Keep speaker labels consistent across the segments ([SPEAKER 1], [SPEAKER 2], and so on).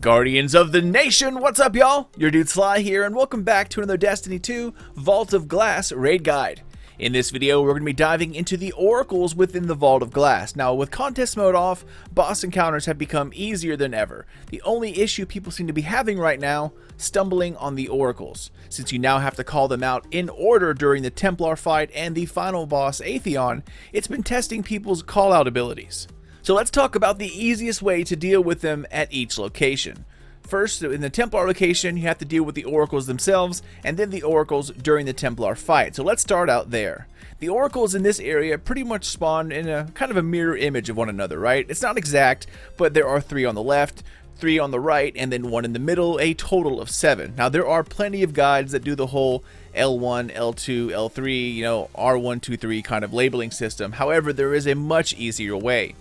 [SPEAKER 1] Guardians of the Nation, what's up y'all? Your dude Sly here, and welcome back to another Destiny 2 Vault of Glass raid guide. In this video, we're going to be diving into the oracles within the Vault of Glass. Now, with contest mode off, boss encounters have become easier than ever. The only issue people seem to be having right now, stumbling on the oracles. Since you now have to call them out in order during the Templar fight and the final boss Atheon, it's been testing people's call-out abilities. So let's talk about the easiest way to deal with them at each location. First, in the Templar location, you have to deal with the oracles themselves, and then the oracles during the Templar fight. So let's start out there. The oracles in this area pretty much spawn in a kind of a mirror image of one another, right? It's not exact, but there are 3 on the left, 3 on the right, and then 1 in the middle, a total of 7. Now there are plenty of guides that do the whole L1, L2, L3, R1, 2, 3 kind of labeling system. However, there is a much easier way.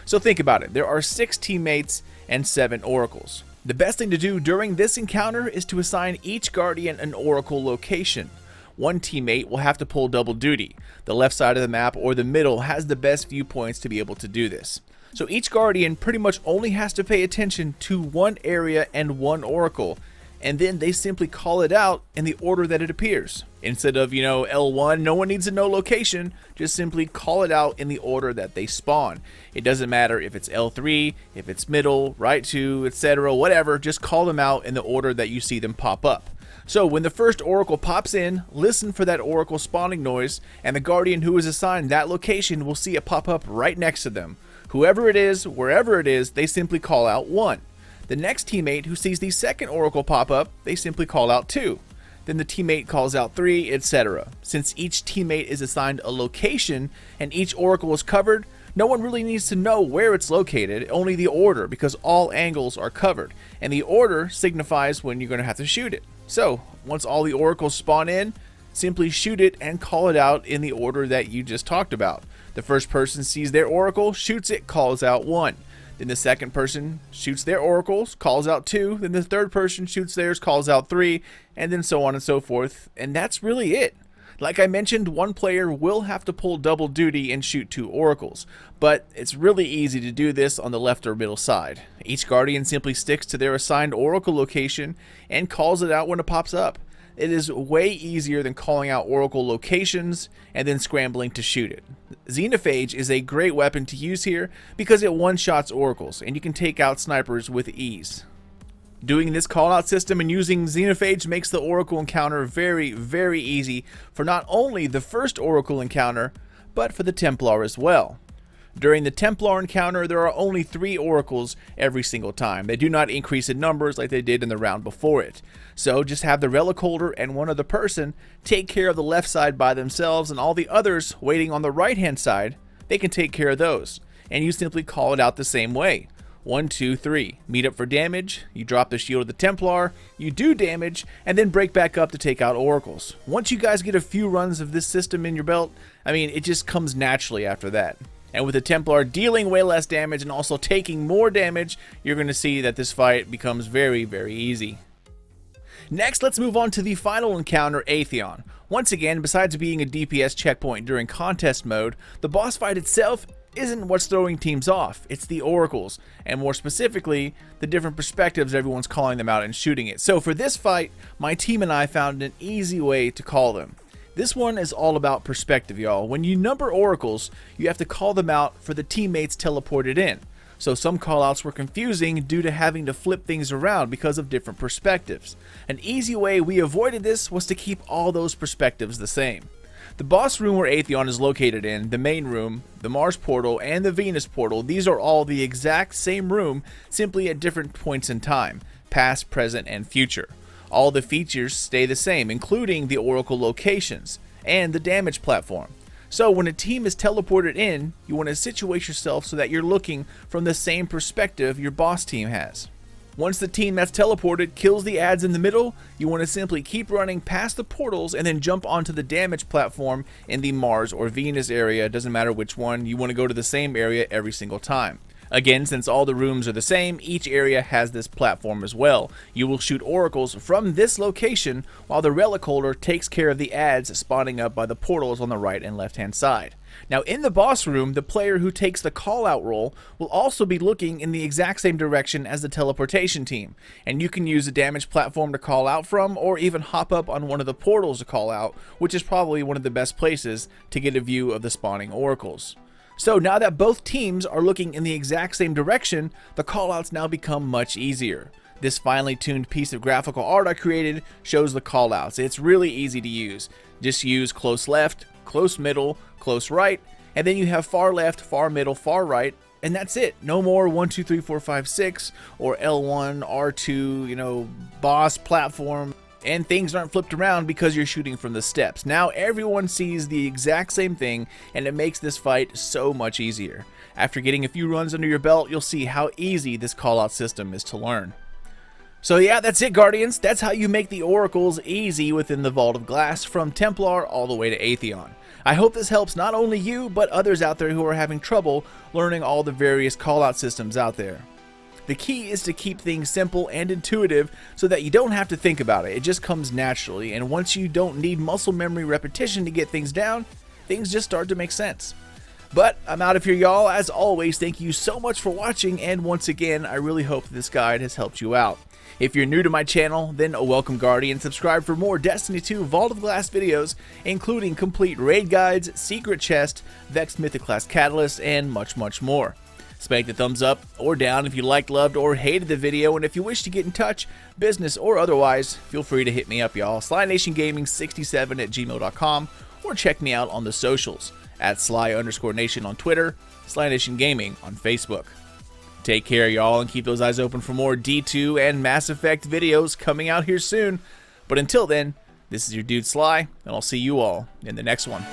[SPEAKER 1] So think about it, there are 6 teammates and 7 oracles. The best thing to do during this encounter is to assign each guardian an oracle location. One teammate will have to pull double duty. The left side of the map or the middle has the best viewpoints to be able to do this. So each guardian pretty much only has to pay attention to one area and one oracle, and then they simply call it out in the order that it appears. Instead of, L1, no one needs to know location, just simply call it out in the order that they spawn. It doesn't matter if it's L3, if it's middle, right 2, etc., whatever, just call them out in the order that you see them pop up. So when the first oracle pops in, listen for that oracle spawning noise, and the guardian who is assigned that location will see it pop up right next to them. Whoever it is, wherever it is, they simply call out 1. The next teammate who sees the second oracle pop up, they simply call out 2. Then the teammate calls out 3, etc. Since each teammate is assigned a location and each oracle is covered, no one really needs to know where it's located, only the order, because all angles are covered. And the order signifies when you're going to have to shoot it. So, once all the oracles spawn in, simply shoot it and call it out in the order that you just talked about. The first person sees their oracle, shoots it, calls out 1. Then the second person shoots their oracles, calls out 2. Then the third person shoots theirs, calls out 3, and then so on and so forth. And that's really it. Like I mentioned, one player will have to pull double duty and shoot 2 oracles, but it's really easy to do this on the left or middle side. Each guardian simply sticks to their assigned oracle location and calls it out when it pops up. It is way easier than calling out oracle locations and then scrambling to shoot it. Xenophage is a great weapon to use here because it one-shots oracles and you can take out snipers with ease. Doing this callout system and using Xenophage makes the oracle encounter very, very easy for not only the first oracle encounter, but for the Templar as well. During the Templar encounter, there are only 3 oracles every single time. They do not increase in numbers like they did in the round before it. So just have the relic holder and one other person take care of the left side by themselves, and all the others waiting on the right hand side, they can take care of those. And you simply call it out the same way. 1, 2, 3. Meet up for damage, you drop the shield of the Templar, you do damage, and then break back up to take out oracles. Once you guys get a few runs of this system in your belt, it just comes naturally after that. And with the Templar dealing way less damage and also taking more damage, you're going to see that this fight becomes very, very easy. Next, let's move on to the final encounter, Atheon. Once again, besides being a DPS checkpoint during contest mode, the boss fight itself isn't what's throwing teams off, it's the oracles, and more specifically, the different perspectives everyone's calling them out and shooting it. So for this fight, my team and I found an easy way to call them. This one is all about perspective, y'all. When you number oracles, you have to call them out for the teammates teleported in. So some callouts were confusing due to having to flip things around because of different perspectives. An easy way we avoided this was to keep all those perspectives the same. The boss room where Atheon is located in, the main room, the Mars portal, and the Venus portal, these are all the exact same room, simply at different points in time, past, present, and future. All the features stay the same, including the oracle locations and the damage platform. So when a team is teleported in, you want to situate yourself so that you're looking from the same perspective your boss team has. Once the team that's teleported kills the adds in the middle, you want to simply keep running past the portals and then jump onto the damage platform in the Mars or Venus area. It doesn't matter which one, you want to go to the same area every single time. Again, since all the rooms are the same, each area has this platform as well. You will shoot oracles from this location, while the relic holder takes care of the adds spawning up by the portals on the right and left hand side. Now in the boss room, the player who takes the callout role will also be looking in the exact same direction as the teleportation team, and you can use a damage platform to call out from, or even hop up on one of the portals to call out, which is probably one of the best places to get a view of the spawning oracles. So now that both teams are looking in the exact same direction, the callouts now become much easier. This finely tuned piece of graphical art I created shows the callouts. It's really easy to use. Just use close left, close middle, close right, and then you have far left, far middle, far right, and that's it. No more 1, 2, 3, 4, 5, 6 or L1, R2, boss platform. And things aren't flipped around because you're shooting from the steps. Now everyone sees the exact same thing, and it makes this fight so much easier. After getting a few runs under your belt, you'll see how easy this callout system is to learn. So yeah, that's it, Guardians. That's how you make the oracles easy within the Vault of Glass, from Templar all the way to Atheon. I hope this helps not only you, but others out there who are having trouble learning all the various callout systems out there. The key is to keep things simple and intuitive so that you don't have to think about it. It just comes naturally, and once you don't need muscle memory repetition to get things down, things just start to make sense. But I'm out of here, y'all. As always, thank you so much for watching, and once again, I really hope this guide has helped you out. If you're new to my channel, then welcome, Guardian. Subscribe for more Destiny 2 Vault of Glass videos, including complete raid guides, secret chest, Vexed Mythic class catalysts, and much, much more. Spank the thumbs up or down if you liked, loved, or hated the video, and if you wish to get in touch, business or otherwise, feel free to hit me up, y'all. SlyNationGaming67@gmail.com, or check me out on the socials at Sly_Nation on Twitter, Sly Nation Gaming on Facebook. Take care, y'all, and keep those eyes open for more D2 and Mass Effect videos coming out here soon. But until then, this is your dude Sly, and I'll see you all in the next one.